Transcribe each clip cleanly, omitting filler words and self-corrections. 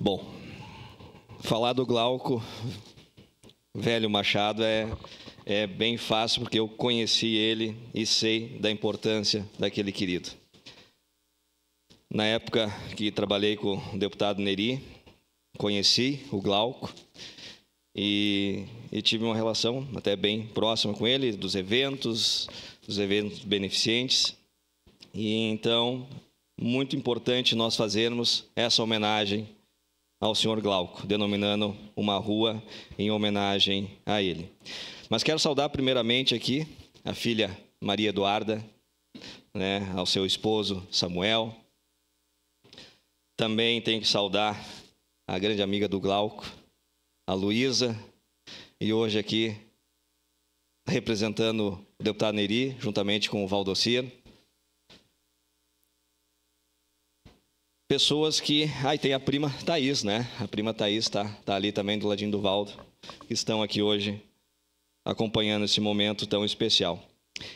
Bom, falar do Glauco Velho Machado é bem fácil, porque eu conheci ele e sei da importância daquele querido. Na época que trabalhei com o deputado Neri, conheci o Glauco e tive uma relação até bem próxima com ele, dos eventos beneficentes. E então, muito importante nós fazermos essa homenagem ao senhor Glauco, denominando uma rua em homenagem a ele. Mas quero saudar primeiramente aqui a filha Maria Eduarda, ao seu esposo Samuel. Também tenho que saudar a grande amiga do Glauco, a Luísa, e hoje aqui representando o deputado Neri, juntamente com o Valdocir. Pessoas que... e tem a prima Thaís, né? A prima Thaís está ali também do ladinho do Valdo, que estão aqui hoje acompanhando esse momento tão especial.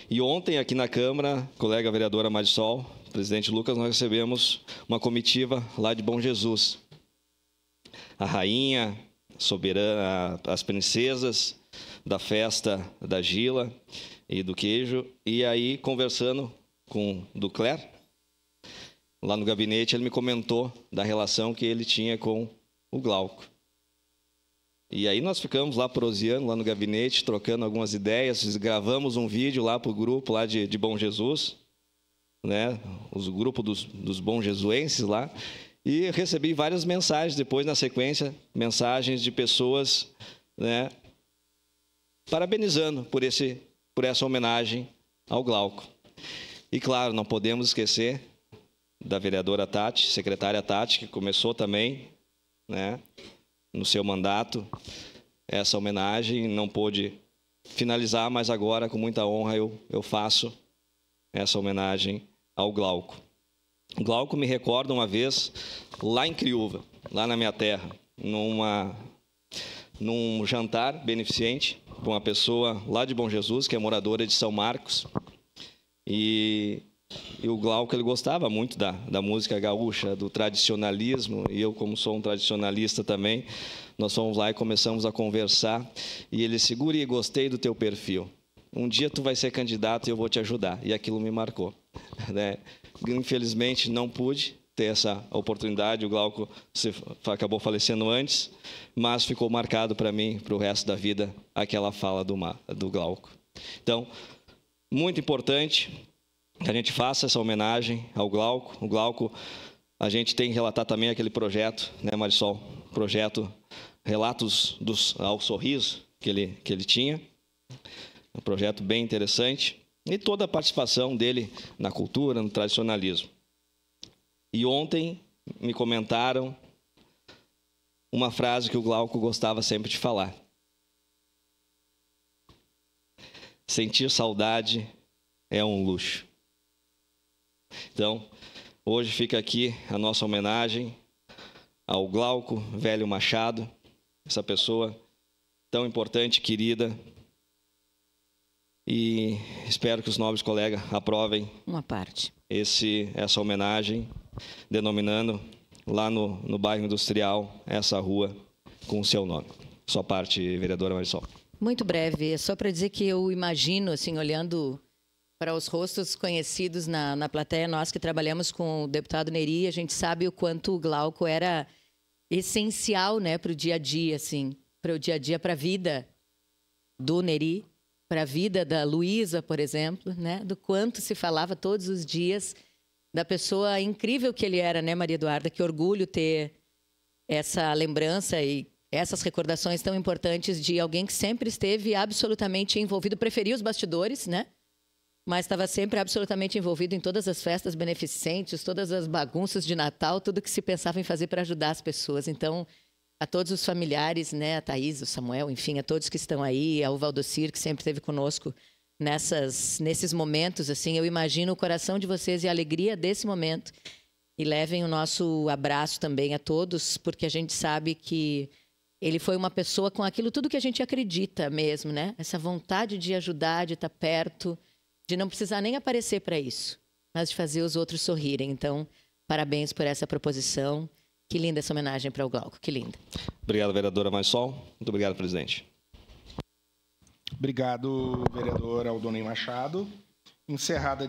E ontem aqui na Câmara, colega vereadora Marisol, presidente Lucas, nós recebemos uma comitiva lá de Bom Jesus. A rainha, soberana, as princesas da festa da Gila e do queijo. E aí, conversando com o Ducler, lá no gabinete, ele me comentou da relação que ele tinha com o Glauco. E aí nós ficamos lá proseando, lá no gabinete, trocando algumas ideias, gravamos um vídeo lá para o grupo lá de Bom Jesus, o grupo dos Bom Jesuenses lá, e recebi várias mensagens depois, na sequência, mensagens de pessoas, parabenizando por essa homenagem ao Glauco. E claro, não podemos esquecer da vereadora Tati, secretária Tati, que começou também, no seu mandato, essa homenagem. Não pôde finalizar, mas agora, com muita honra, eu faço essa homenagem ao Glauco. O Glauco me recorda uma vez, lá em Criúva, lá na minha terra, num jantar beneficente, com uma pessoa lá de Bom Jesus, que é moradora de São Marcos, e o Glauco, ele gostava muito da música gaúcha, do tradicionalismo, e eu, como sou um tradicionalista também, nós fomos lá e começamos a conversar, e ele disse: "Guri, gostei do teu perfil, um dia tu vai ser candidato e eu vou te ajudar", e aquilo me marcou. Infelizmente não pude ter essa oportunidade, o Glauco acabou falecendo antes, mas ficou marcado para mim, para o resto da vida, aquela fala do Glauco. Então, muito importante que a gente faça essa homenagem ao Glauco. O Glauco, a gente tem que relatar também aquele projeto, Marisol? Projeto Relatos ao Sorriso, que ele tinha. Um projeto bem interessante. E toda a participação dele na cultura, no tradicionalismo. E ontem me comentaram uma frase que o Glauco gostava sempre de falar: sentir saudade é um luxo. Então, hoje fica aqui a nossa homenagem ao Glauco Velho Machado, essa pessoa tão importante, querida, e espero que os nobres colegas aprovem uma parte essa homenagem, denominando lá no bairro Industrial essa rua com o seu nome. Sua parte, vereadora Marisol. Muito breve, é só para dizer que eu imagino, assim, olhando para os rostos conhecidos na plateia, nós que trabalhamos com o deputado Neri, a gente sabe o quanto o Glauco era essencial, para o dia a dia, assim, para o dia a dia, para a vida do Neri, para a vida da Luísa, por exemplo, do quanto se falava todos os dias da pessoa incrível que ele era, Maria Eduarda? Que orgulho ter essa lembrança e essas recordações tão importantes de alguém que sempre esteve absolutamente envolvido, preferia os bastidores, mas estava sempre absolutamente envolvido em todas as festas beneficentes, todas as bagunças de Natal, tudo que se pensava em fazer para ajudar as pessoas. Então, a todos os familiares, a Thaís, o Samuel, enfim, a todos que estão aí, ao Valdocir, que sempre esteve conosco nesses momentos, assim, eu imagino o coração de vocês e a alegria desse momento. E levem o nosso abraço também a todos, porque a gente sabe que ele foi uma pessoa com aquilo tudo que a gente acredita mesmo, Essa vontade de ajudar, de estar perto, de não precisar nem aparecer para isso, mas de fazer os outros sorrirem. Então, parabéns por essa proposição Que linda essa homenagem para o Glauco, que linda. Obrigado, vereadora Maisol. Muito obrigado, presidente. Obrigado, vereador Aldonei Machado. Encerrada